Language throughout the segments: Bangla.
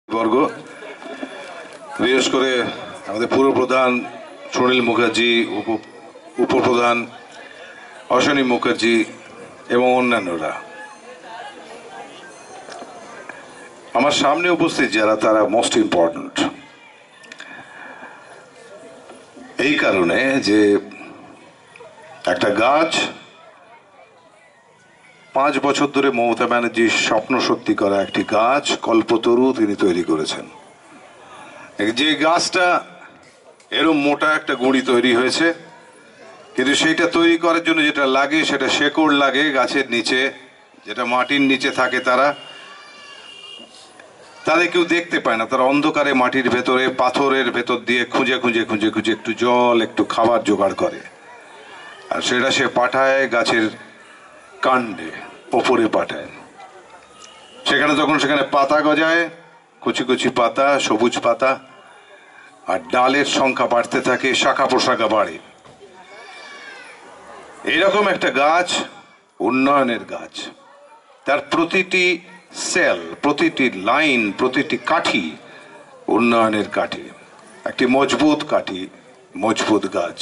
বর্গ বিশেষ করে আমাদের পুরপ্রধান সুনীল মুখার্জি, উপপ্রধান অশ্বনী মুখার্জি এবং অন্যান্যরা, আমার সামনে উপস্থিত যারা, তারা মোস্ট ইম্পর্ট্যান্ট এই কারণে যে একটা গাছ 5 বছর ধরে মমতা ব্যানার্জির স্বপ্ন সত্যি করা একটি গাছ কল্পতরু তিনি তৈরি করেছেন। যে গাছটা এরকম মোটা একটা গুঁড়ি তৈরি হয়েছে, কিন্তু সেইটা তৈরি করার জন্য যেটা লাগে সেটা শেকড় লাগে গাছের নিচে, যেটা মাটির নিচে থাকে। তাদের কেউ দেখতে পায় না, তারা অন্ধকারে মাটির ভেতরে পাথরের ভেতর দিয়ে খুঁজে খুঁজে খুঁজে খুঁজে একটু জল একটু খাবার জোগাড় করে, আর সেটা সে পাঠায় গাছের কাণ্ডে, ওপরে পাঠায়। সেখানে পাতা গজায়, কুচি কুচি পাতা, সবুজ পাতা, আর ডালের সংখ্যা বাড়তে থাকে, শাখা প্রশাখা বাড়ে। এইরকম একটা গাছ উন্নয়নের গাছ। তার প্রতিটি সেল, প্রতিটি লাইন, প্রতিটি কাঠি উন্নয়নের কাঠি, একটি মজবুত কাঠি, মজবুত গাছ।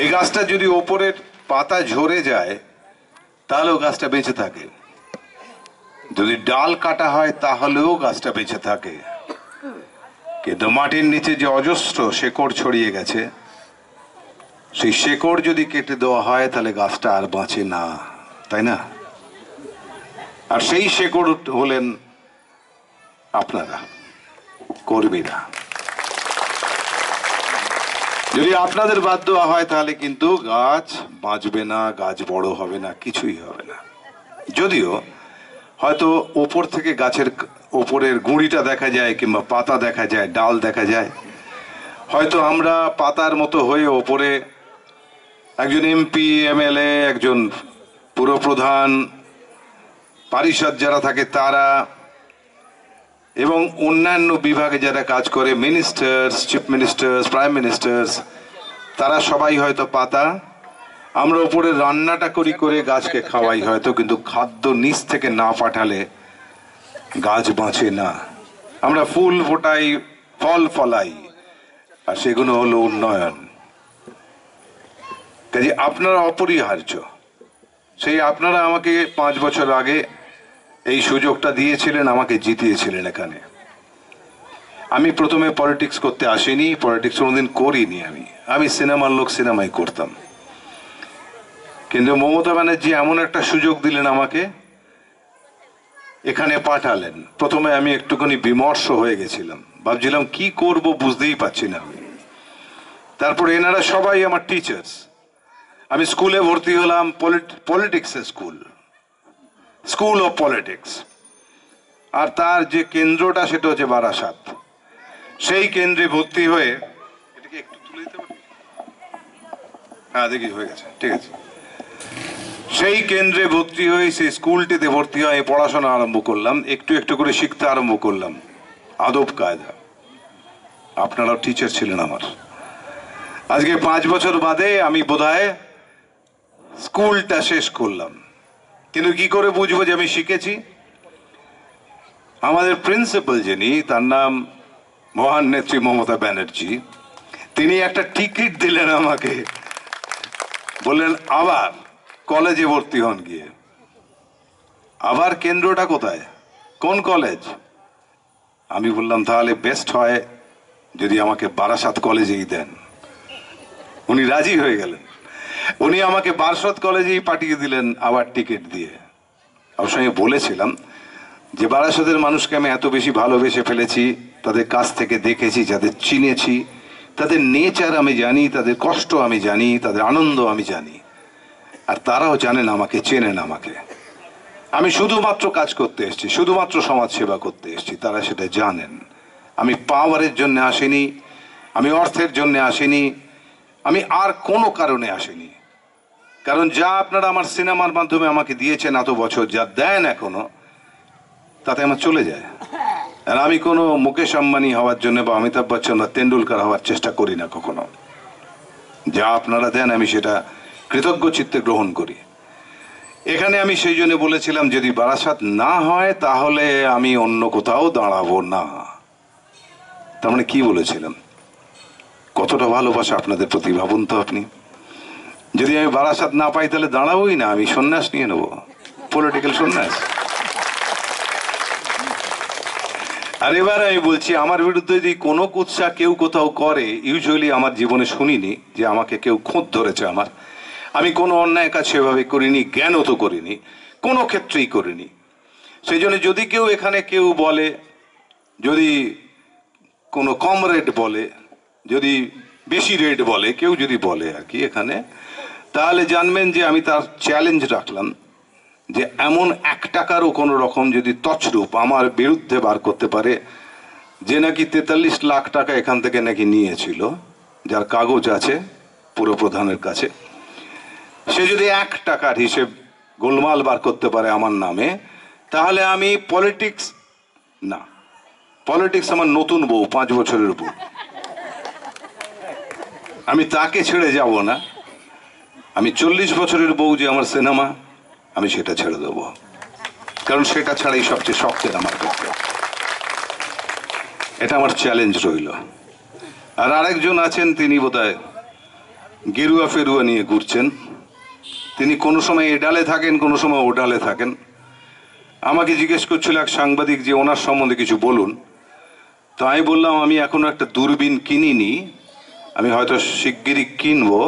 এই গাছটা যদি ওপরের পাতা ঝরে যায় তাহলেও গাছটা বেঁচে থাকে, যদি ডাল কাটা হয় তাহলেও গাছটা বেঁচে থাকে। কিন্তু মাটির নিচে যে অজস্র শেকড় ছড়িয়ে গেছে, সেই শেকড় যদি কেটে দেওয়া হয় তাহলে গাছটা আর বাঁচে না, তাই না? আর সেই শেকড় হলেন আপনারা, কর্মীরা। যদি আপনাদের বাদ দেওয়া হয় তাহলে কিন্তু গাছ বাঁচবে না, গাছ বড় হবে না, কিছুই হবে না। যদিও হয়তো ওপর থেকে গাছের ওপরের গুঁড়িটা দেখা যায়, কিংবা পাতা দেখা যায়, ডাল দেখা যায়, হয়তো আমরা পাতার মতো হয়ে ওপরে একজন এমপি, এমএলএ, একজন পুরপ্রধান, পারিষদ যারা থাকে তারা, এবং অন্যান্য বিভাগে যারা কাজ করে, ministers, chief ministers, prime ministers, তারা সবাই হয়তো পাতা। আমরা উপরে রান্নাটা করে গাছকে খাওয়াই হয়তো, কিন্তু খাদ্য নিচ থেকে না পাঠালে গাছ বাঁচে না। আমরা ফুল ফোটাই, ফল ফলাই, আর সেগুলো হলো উন্নয়ন। কাজে আপনারা অপরিহার্য। সেই আপনারা আমাকে 5 বছর আগে এই সুযোগটা দিয়েছিলেন, আমাকে জিতিয়েছিলেন এখানে। আমি প্রথমে পলিটিক্স করতে আসিনি, পলিটিক্স কোনোদিন করিনি। আমি সিনেমার লোক, সিনেমাই করতাম। কিন্তু মমতা ব্যানার্জি এমন একটা সুযোগ দিলেন আমাকে, এখানে পাঠালেন। প্রথমে আমি একটুখানি বিমর্ষ হয়ে গেছিলাম, ভাবছিলাম কি করব বুঝতেই পারছি না আমি। তারপর এনারা সবাই আমার টিচার্স। আমি স্কুলে ভর্তি হলাম, পলিটিক্সের স্কুল অফ পলিটিক্স, আর তার যে কেন্দ্রটা সেটা হচ্ছে বারাসাত। সেই কেন্দ্রে ভর্তি হয়ে, এটাকে একটু তুলে দিতে পারি? হ্যাঁ, দেখি হয়ে গেছে, ঠিক আছে। সেই কেন্দ্রে ভর্তি হয়ে, সেই স্কুলটিতে ভর্তি হয়ে পড়াশোনা আরম্ভ করলাম, একটু একটু করে শিখতে আরম্ভ করলাম আদব কায়দা। আপনারাও টিচার ছিলেন আমার। আজকে 5 বছর বাদে আমি বোধহয় স্কুলটা শেষ করলাম, কিন্তু কি করে বুঝবো যে আমি শিখেছি? আমাদের প্রিন্সিপাল যিনি, তার নাম মহান নেত্রী মমতা ব্যানার্জি, তিনি একটা টিকিট দিলেন আমাকে, বললেন আবার কলেজে ভর্তি হন গিয়ে। আবার কেন্দ্রটা কোথায়, কোন কলেজ? আমি বললাম তাহলে বেস্ট হয় যদি আমাকে বারাসাত কলেজেই দেন। উনি রাজি হয়ে গেলেন, উনি আমাকে বারাসাত কলেজেই পাঠিয়ে দিলেন আবার টিকিট দিয়ে। অবশ্যই বলেছিলাম যে বারাসাতের মানুষকে আমি এত বেশি ভালোবেসে ফেলেছি, তাদের কাছ থেকে দেখেছি, যাদের চিনেছি, তাদের নেচার আমি জানি, তাদের কষ্ট আমি জানি, তাদের আনন্দ আমি জানি, আর তারাও জানেন আমাকে, চেনেন আমাকে। আমি শুধুমাত্র কাজ করতে এসেছি, শুধুমাত্র সমাজ সেবা করতে এসেছি, তারা সেটা জানেন। আমি পাওয়ারের জন্য আসিনি, আমি অর্থের জন্য আসিনি, আমি আর কোনো কারণে আসিনি। কারণ যা আপনারা আমার সিনেমার মাধ্যমে আমাকে দিয়েছেন এত বছর, যা দেন এখনো, তাতে আমার চলে যায়। আর আমি কোনো মুকেশ আম্বানি হওয়ার জন্য বা অমিতাভ বচ্চন বা তেন্ডুলকার হওয়ার চেষ্টা করি না কখনো। যা আপনারা দেন আমি সেটা কৃতজ্ঞ চিত্তে গ্রহণ করি। এখানে আমি সেই জন্য বলেছিলাম যদি বারাসাত না হয় তাহলে আমি অন্য কোথাও দাঁড়াবো না। তার মানে কি বলেছিলাম? কতটা ভালোবাসা আপনাদের প্রতি ভাবুন তো আপনি। যদি আমি বারাসাত না পাই তাহলে দাঁড়াবোই না, আমি সন্ন্যাস নিয়ে নেবো, পলিটিক্যাল সন্ন্যাস। আর এবার আমি বলছি, আমার বিরুদ্ধে যদি কোনো কুৎসা কেউ কোথাও করে, ইউজুয়ালি আমার জীবনে শুনিনি যে আমাকে কেউ খোঁজ ধরেছে। আমি কোনো অন্যায় কাজ সেভাবে করিনি, জ্ঞানও তো করিনি, কোনো ক্ষেত্রেই করিনি। সেই জন্য যদি কেউ এখানে কেউ বলে, যদি কোনো কম রেট বলে, যদি বেশি রেট বলে, কেউ যদি বলে আর কি এখানে, তাহলে জানবেন যে আমি তার চ্যালেঞ্জ রাখলাম যে এমন 1 টাকারও কোনো রকম যদি তছরূপ আমার বিরুদ্ধে বার করতে পারে, যে নাকি 43 লাখ টাকা এখান থেকে নাকি নিয়েছিল, যার কাগজ আছে পুরপ্রধানের কাছে, সে যদি 1 টাকার হিসেব গোলমাল বার করতে পারে আমার নামে, তাহলে আমি পলিটিক্স আমার নতুন বউ, 5 বছরের বউ, আমি তাকে ছেড়ে যাব না। আমি 40 বছরের বউ যে আমার সিনেমা, আমি সেটা ছেড়ে দেবো, কারণ সেটা ছাড়াই সবচেয়ে শক্তের আমার পক্ষে। এটা আমার চ্যালেঞ্জ রইল। আর আরেকজন আছেন, তিনি বোধহয় গেরুয়া ফেরুয়া নিয়ে ঘুরছেন। তিনি কোনো সময় এ ডালে থাকেন, কোনো সময় ও ডালে থাকেন। আমাকে জিজ্ঞেস করছিল এক সাংবাদিক যে ওনার সম্বন্ধে কিছু বলুন। তো আমি বললাম আমি এখনো একটা দূরবীন কিনিনি, আমি হয়তো শিগগিরই কিনবো।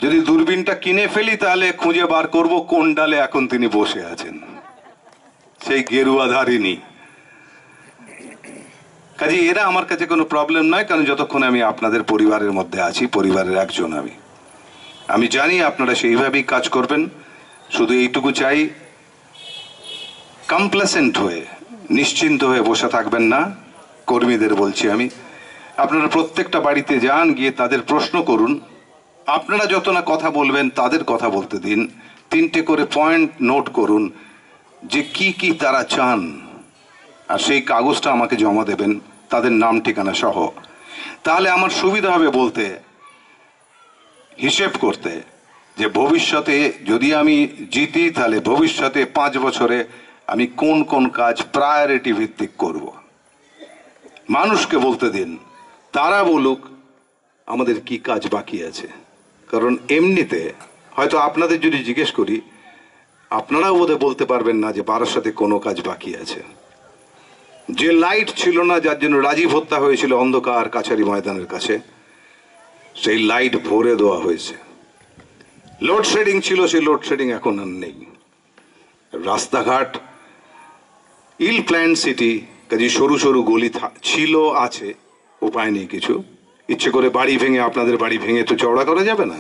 যদি দূরবীনটা কিনে ফেলি তাহলে খুঁজে বার করব কোন ডালে এখন তিনি বসে আছেন, সেই গেরুয়াধারিণী। কাজে এরা আমার কাছে কোনো প্রবলেম নয়, কারণ যতক্ষণ আমি আপনাদের পরিবারের মধ্যে আছি, পরিবারের একজন আমি জানি আপনারা সেইভাবেই কাজ করবেন। শুধু এইটুকু চাই, কমপ্লেসেন্ট হয়ে, নিশ্চিন্ত হয়ে বসে থাকবেন না। কর্মীদের বলছি আমি, আপনারা প্রত্যেকটা বাড়িতে যান, গিয়ে তাদের প্রশ্ন করুন। আপনারা যত না কথা বলবেন তাদের কথা বলতে দিন। 3টে করে পয়েন্ট নোট করুন যে কি কি তারা চান, আর সেই কাগজটা আমাকে জমা দেবেন তাদের নাম ঠিকানা সহ। তাহলে আমার সুবিধা হবে বলতে, হিসেব করতে, যে ভবিষ্যতে যদি আমি জিতি তাহলে ভবিষ্যতে 5 বছরে আমি কোন কোন কাজ প্রায়োরিটি ভিত্তিক করব। মানুষকে বলতে দিন, তারা বলুক আমাদের কি কাজ বাকি আছে। কারণ এমনিতে হয়তো আপনাদের যদি জিজ্ঞেস করি, আপনারাও বোধহয় বলতে পারবেন না যে বারাসাতে কোনো কাজ বাকি আছে। যে লাইট ছিল না, যার জন্য রাজীব হত্যা হয়েছিল অন্ধকার কাছারি ময়দানের কাছে, সেই লাইট ভরে দেওয়া হয়েছে। লোডশেডিং ছিল, সেই লোডশেডিং এখন আর নেই। রাস্তাঘাট ইল প্ল্যান সিটি, কাজে সরু সরু গলি ছিল, আছে, উপায় নেই কিছু। ইচ্ছে করে বাড়ি ভেঙে, আপনাদের বাড়ি ভেঙে তো চওড়া করা যাবে না।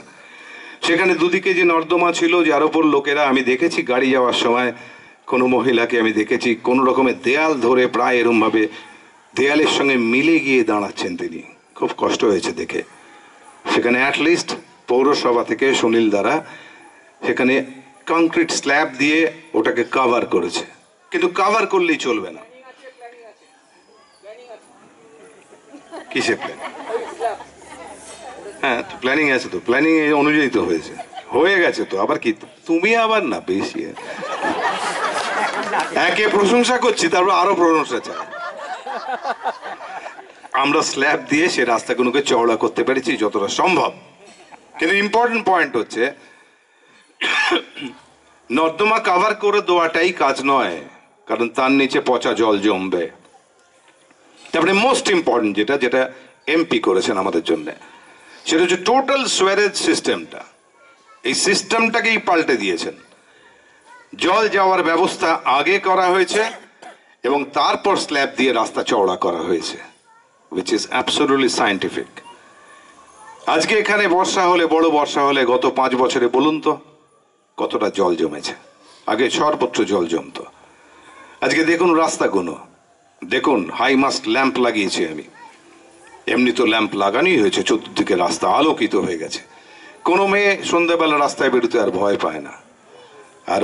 সেখানে দুদিকে যে নর্দমা ছিল, যার ওপর লোকেরা, আমি দেখেছি গাড়ি যাওয়ার সময় কোনো মহিলাকে আমি দেখেছি কোনো রকমের দেয়াল ধরে, প্রায় এরম ভাবে দেয়ালের সঙ্গে মিলে গিয়ে দাঁড়াচ্ছেন তিনি। খুব কষ্ট হয়েছে দেখে। সেখানে অ্যাটলিস্ট পৌরসভা থেকে সুনীল দ্বারা সেখানে কংক্রিট স্ল্যাব দিয়ে ওটাকে কভার করেছে, কিন্তু কভার করলেই চলবে না। কিসের প্ল্যান? হ্যাঁ, প্ল্যানিং আছে তো, প্ল্যানিং অনুযায়ী তো হয়ে গেছে তো। আবার কি তুমি আবার না বেশি একে প্রশংসা করছি, তারপর আরো প্রশংসা চাই। আমরা স্ল্যাব দিয়ে সে রাস্তাগুলোকে চওড়া করতে পেরেছি যতটা সম্ভব। কিন্তু ইম্পর্টেন্ট পয়েন্ট হচ্ছে, নর্দমা কভার করে দেওয়াটাই কাজ নয়, কারণ তার নিচে পচা জল জমবে। তারপরে মোস্ট ইম্পর্টেন্ট যেটা এমপি করেছেন আমাদের জন্য, সেটা হচ্ছে টোটাল সুয়ারেজ সিস্টেমটা। এই সিস্টেমটাকেই পাল্টে দিয়েছেন। জল যাওয়ার ব্যবস্থা আগে করা হয়েছে এবং তারপর স্ল্যাব দিয়ে রাস্তা চওড়া করা হয়েছে, which is absolutely scientific. আজকে এখানে বর্ষা হলে, বড় বর্ষা হলে, গত 5 বছরে বলুন তো কতটা জল জমেছে। আগে সর্বত্র জল জমতো। আজকে দেখুন রাস্তাগুলো, দেখুন হাই মাস্ট ল্যাম্প লাগিয়েছি আমি। এমনি তো ল্যাম্প লাগানোই হয়েছে, চতুর্দিকে রাস্তা আলোকিত হয়ে গেছে। কোনো মেয়ে সন্ধ্যাবেলা রাস্তায় বেরোতে আর ভয় পায় না। আর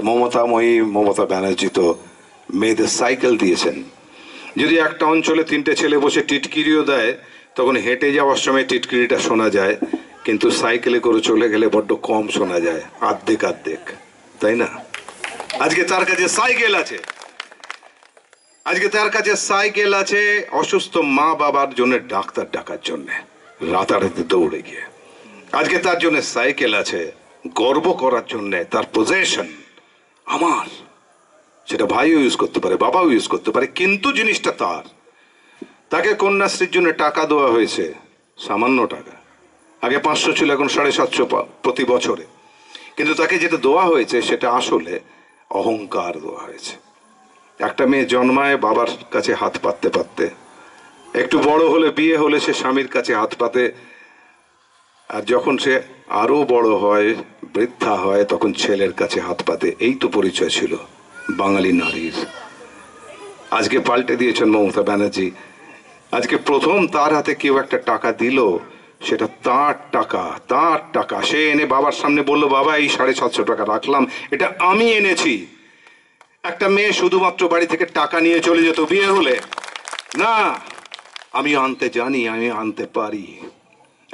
মমতা ব্যানার্জি তো মেয়েদের সাইকেল দিয়েছেন। যদি একটা অঞ্চলে 3টে ছেলে বসে টিটকিরিও দেয়, তখন হেঁটে যাওয়ার সময় টিটকিরিটা শোনা যায়, কিন্তু সাইকেলে করে চলে গেলে বড্ড কম শোনা যায়, আর্ধেক, তাই না? আজকে তার কাছে সাইকেল আছে, আজকে তার কাছে সাইকেল আছে অসুস্থ মা বাবার জন্য ডাক্তার ডাকার জন্য রাতারাতি দৌড়ে গিয়ে। আজকে তার জন্য সাইকেল আছে গর্ব করার জন্য, তার পজেশন আমার, সেটা ভাইও ইউজ করতে পারে, বাবাও ইউজ করতে পারে, কিন্তু জিনিসটা তার। তাকে কন্যাশ্রীর জন্য টাকা দেওয়া হয়েছে, সামান্য টাকা, আগে 500 ছিল, এখন 750 প্রতি বছরে। কিন্তু তাকে যেটা দেওয়া হয়েছে সেটা আসলে অহংকার দেওয়া হয়েছে। একটা মেয়ে জন্মায় বাবার কাছে হাত পাততে পাততে, একটু বড় হলে বিয়ে হলে সে স্বামীর কাছে হাত পাতে, আর যখন সে আরো বড় হয় বৃদ্ধা হয় তখন ছেলের কাছে হাত পাতে। এই তো পরিচয় ছিল বাঙালি নারীর। আজকে পাল্টে দিয়েছেন মমতা ব্যানার্জি। আজকে প্রথম তার হাতে কেউ একটা টাকা দিল, সেটা তার টাকা, তার টাকা। সে এনে বাবার সামনে বলল, বাবা এই 750 টাকা রাখলাম, এটা আমি এনেছি। একটা মেয়ে শুধুমাত্র বাড়ি থেকে টাকা নিয়ে চলে যেত বিয়ে হলে, না আমি আনতে জানি, আমি আনতে পারি।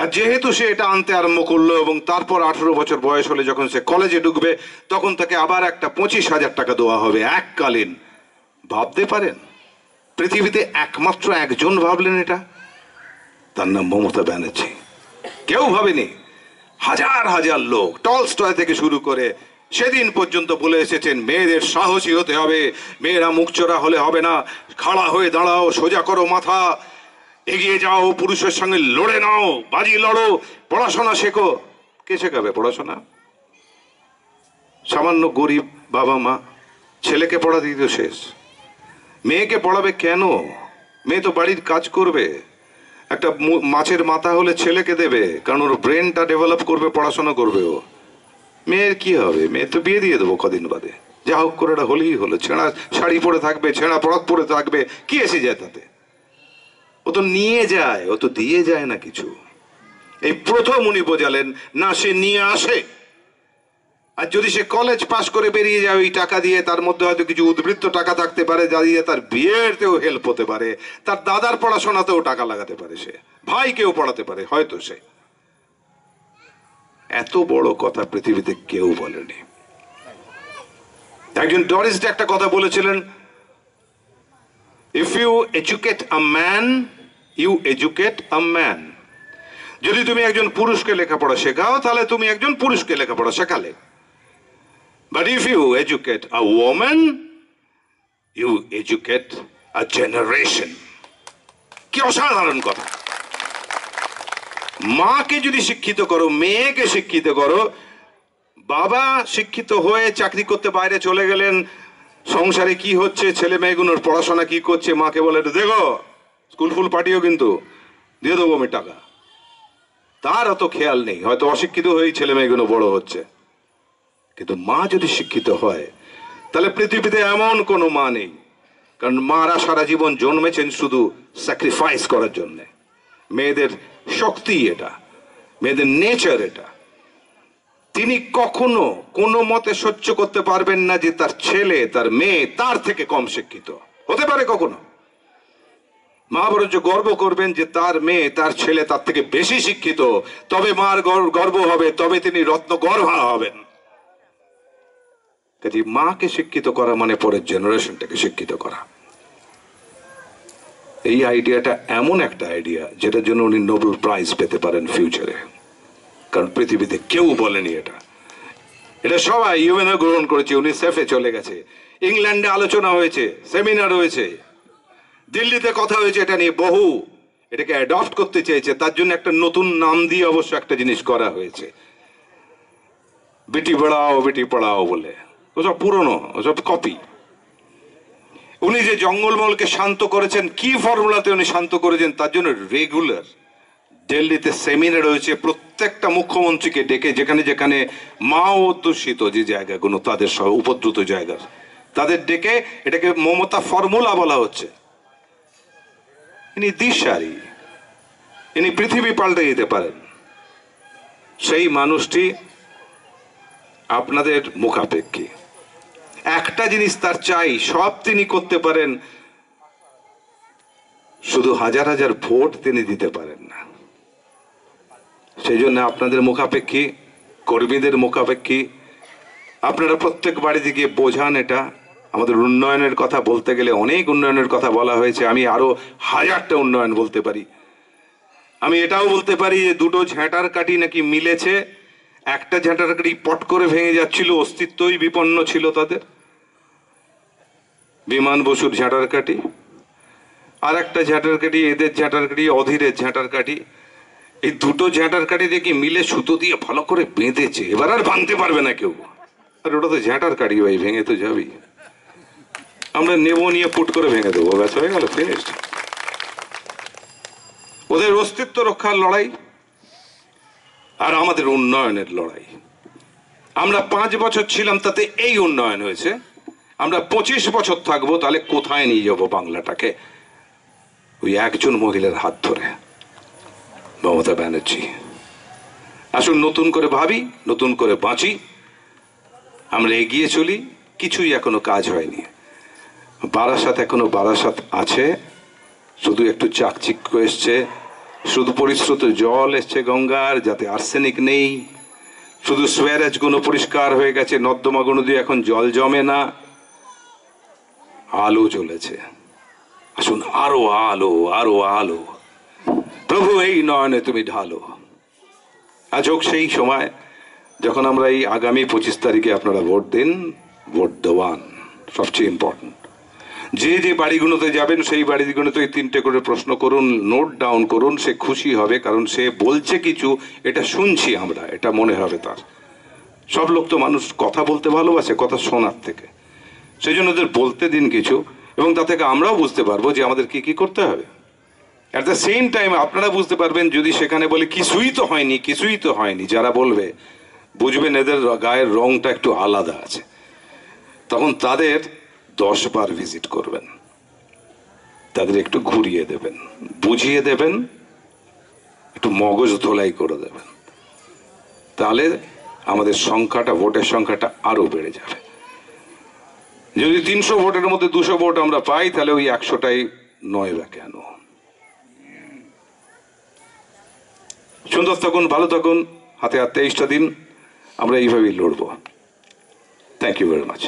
আর যেহেতু সে এটা আনতে আরম্ভ করলো এবং তারপর 18 বছর বয়স হলে যখন সে কলেজে ঢুকবে তখন তাকে আবার একটা 25,000 টাকা দেওয়া হবে এককালীন। ভাবতে পারেন পৃথিবীতে একমাত্র একজন ভাবলেন এটা, তার নাম মমতা ব্যানার্জি। কেউ ভাবেনি। হাজার হাজার লোক টলস্টয় থেকে শুরু করে সেদিন পর্যন্ত বলে এসেছেন মেয়েদের সাহসী হতে হবে, মেয়েরা মুখচোরা হলে হবে না, খাড়া হয়ে দাঁড়াও, সোজা করো মাথা, এগিয়ে যাও, পুরুষের সঙ্গে লড়ে নাও, বাজি লড়ো, পড়াশোনা শেখো। কে শেখাবে পড়াশোনা? সামান্য গরিব বাবা মা ছেলেকে পড়া দিত শেষ। মেয়েকে পড়াবে কেন? মেয়ে তো বাড়ির কাজ করবে। একটা মাছের মাথা হলে ছেলেকে দেবে, কারণ ওর ব্রেনটা ডেভেলপ করবে, পড়াশোনা করবে ও। মেয়ের কি হবে? মেয়ে তো বিয়ে দিয়ে দেবো কদিন বাদে, যা হোক করে এটা হলেই হলো। ছেঁড়া শাড়ি পরে থাকবে, ছেঁড়া পরত পরে থাকবে, কি এসে যায় তাতে? ও তো নিয়ে যায়, ও তো দিয়ে যায় না কিছু। এই প্রথম উনি বোঝালেন না, সে নিয়ে আসে। আর যদি সে কলেজ পাশ করে বেরিয়ে যায় ওই টাকা দিয়ে, তার মধ্যে হয়তো কিছু উদ্বৃত্ত টাকা থাকতে পারে যা দিয়ে তার বিয়েতেও হেল্প হতে পারে, তার দাদার পড়াশোনাতেও টাকা লাগাতে পারে, সে ভাইকেও পড়াতে পারে হয়তো। সে এত বড় কথা পৃথিবীতে কেউ বলেনি। একজন ডরিস্ট একটা কথা বলেছিলেন, if you educate a man you educate a man. যদি তুমি একজন পুরুষকে লেখাপড়া শেখাও তাহলে তুমি একজন পুরুষকে লেখাপড়া শেখালে। But if you educate a woman, you educate a generation. কি অসাধারণ কথা! মাকে যদি শিক্ষিত করো, মেয়েকে শিক্ষিত করো, বাবা শিক্ষিত হয়ে চাকরি করতে বাইরে চলে গেলেন, সংসারে কি হচ্ছে, ছেলে মেয়েগুলোর পড়াশোনা কি করছে, মাকে বলে দেখো স্কুল ফুল পাঠিয়েও কিন্তু দিয়ে দেবো আমি টাকা। তার অত খেয়াল নেই, হয়তো অশিক্ষিত হয়েই ছেলে মেয়েগুলো বড় হচ্ছে। কিন্তু মা যদি শিক্ষিত হয় তাহলে পৃথিবীতে এমন কোনো মা নেই, কারণ মারা সারা জীবন জন্মেছেন শুধু স্যাক্রিফাইস করার জন্য। মেয়েদের শক্তি এটা, মেয়েদের নেচার এটা। তিনি কখনো কোনো মতে সহ্য করতে পারবেন না যে তার ছেলে, তার মেয়ে তার থেকে কম শিক্ষিত হতে পারে কখনো। মা বরঞ্চ গর্ব করবেন যে তার মেয়ে, তার ছেলে তার থেকে বেশি শিক্ষিত, তবে মার গর্ব হবে, তবে তিনি রত্ন গর্ভা হবেন। কাজে মাকে শিক্ষিত করা মানে পরের জেনারেশনটাকে শিক্ষিত করা। এই আইডিয়াটা এমন একটা আইডিয়া যেটার জন্য উনি নোবেল প্রাইজ পেতে পারেন ফিউচারে, কারণ পৃথিবীতে কেউ বলেনি এটা। এটা সবাই ইউএনও গ্রহণ করেছে, ইউনিসেফে চলে গেছে, ইংল্যান্ডে আলোচনা হয়েছে, সেমিনার হয়েছে, দিল্লিতে কথা হয়েছে এটা নিয়ে বহু। এটাকে অ্যাডপ্ট করতে চেয়েছে, তার জন্য একটা নতুন নাম দিয়ে অবশ্য একটা জিনিস করা হয়েছে, বেটি পড়াও বেটি পড়াও বলে। ওসব পুরনো, ওসব কপি। উনি যে জঙ্গলমহলকে শান্ত করেছেন, কি ফর্মুলাতে উনি শান্ত করেছেন, তার জন্য রেগুলার দিল্লিতে সেমিনার হয়েছে, প্রত্যেকটা মুখ্যমন্ত্রীকে ডেকে, যেখানে যেখানে মা অধ্যুষিত যে জায়গাগুলো, তাদের সহ উপদ্রুত জায়গা, তাদের ডেকে এটাকে মমতা ফর্মুলা বলা হচ্ছে। ইনি দিশারি, ইনি পৃথিবী পাল্টে দিতে পারেন। সেই মানুষটি আপনাদের মুখাপেক্ষী। একটা জিনিস তার চাই, সব তিনি করতে পারেন, শুধু হাজার হাজার ভোট তিনি দিতে পারেন না। সেই জন্য আপনাদের মুখাপেক্ষী, কর্মীদের মুখাপেক্ষী, আপনারা প্রত্যেক বাড়িতে গিয়ে বোঝান এটা। আমাদের উন্নয়নের কথা বলতে গেলে অনেক উন্নয়নের কথা বলা হয়েছে, আমি আরো হাজারটা উন্নয়ন বলতে পারি। আমি এটাও বলতে পারি যে দুটো ঝ্যাঁটার কাঠি নাকি মিলেছে, একটা ঝ্যাঁটার কাঠি পট করে ভেঙে যাচ্ছিল, অস্তিত্বই বিপন্ন ছিল তাদের, বিমান বসুর ঝ্যাঁটার কাঠি, আর একটা ঝ্যাঁটার কাঠি এদের ঝ্যাঁটার কাঠি, অধীরের ঝ্যাঁটার কাঠি। এই দুটো ঝ্যাঁটার কাঠি দেখি মিলে সুতো দিয়ে ভালো করে বেঁধেছে, এবার আর ভাঙতে পারবে না কেউ। আর ওটা তো ঝ্যাঁটার কাঠি ভাই, ভেঙে তো যাবি। আমরা নেবো, নিয়ে পুট করে ভেঙে দেবো, ব্যাস হয়ে গেল, ফিনিশড। ওদের অস্তিত্ব রক্ষার লড়াই আর আমাদের উন্নয়নের লড়াই। আমরা 5 বছর ছিলাম, তাতে এই উন্নয়ন হয়েছে। আমরা 25 বছর থাকবো, তাহলে কোথায় নিয়ে যাবো বাংলাটাকে? ওই একজন মহিলার হাত ধরে, মমতা ব্যানার্জি। আসুন নতুন করে ভাবি, নতুন করে বাঁচি, আমরা এগিয়ে চলি। কিছুই এখনো কাজ হয়নি। বারাসাত এখনো বারাসাত আছে, শুধু একটু চাকচিক্য এসছে, শুধু পরিশ্রুত জল এসছে গঙ্গার, যাতে আর্সেনিক নেই। শুধু সুয়ারেজ গুলো পরিষ্কার হয়ে গেছে, নর্দমাগুলো দিয়ে এখন জল জমে না। আলো জ্বলেছে, আসুন আরো আলো, আরো আলো। প্রভু এই নয়নে তুমি ঢালো। আজ হোক সেই সময় যখন আমরা এই আগামী 25 তারিখে আপনারা ভোট দিন, ভোট দেওয়ান সবচেয়ে ইম্পর্টেন্ট। যে যে বাড়িগুলোতে যাবেন সেই বাড়িগুলোতে 3টে করে প্রশ্ন করুন, নোট ডাউন করুন। সে খুশি হবে, কারণ সে বলছে কিছু, এটা শুনছি আমরা, এটা মনে হবে তার। সব লোক তো মানুষ কথা বলতে ভালোবাসে, কথা শোনার থেকে। সেই জন্য ওদের বলতে দিন কিছু, এবং তা থেকে আমরাও বুঝতে পারবো যে আমাদের কি কি করতে হবে। অ্যাট দ্য সেম টাইম আপনারা বুঝতে পারবেন, যদি সেখানে বলে কিছুই তো হয়নি, কিছুই তো হয়নি, যারা বলবে বুঝবেন এদের গায়ের রংটা একটু আলাদা আছে। তখন তাদের 10 বার ভিজিট করবেন, তাদের একটু ঘুরিয়ে দেবেন, বুঝিয়ে দেবেন, একটু মগজ ধোলাই করে দেবেন। তাহলে আমাদের সংখ্যাটা, ভোটের সংখ্যাটা আরো বেড়ে যাবে। যদি 300 ভোটের মধ্যে 200 ভোট আমরা পাই, তাহলে ওই 100টাই নয় বা কেন। সুন্দর থাকুন, ভালো থাকুন, হাতে হাত 23টা দিন আমরা এইভাবেই লড়বো। Thank you very much.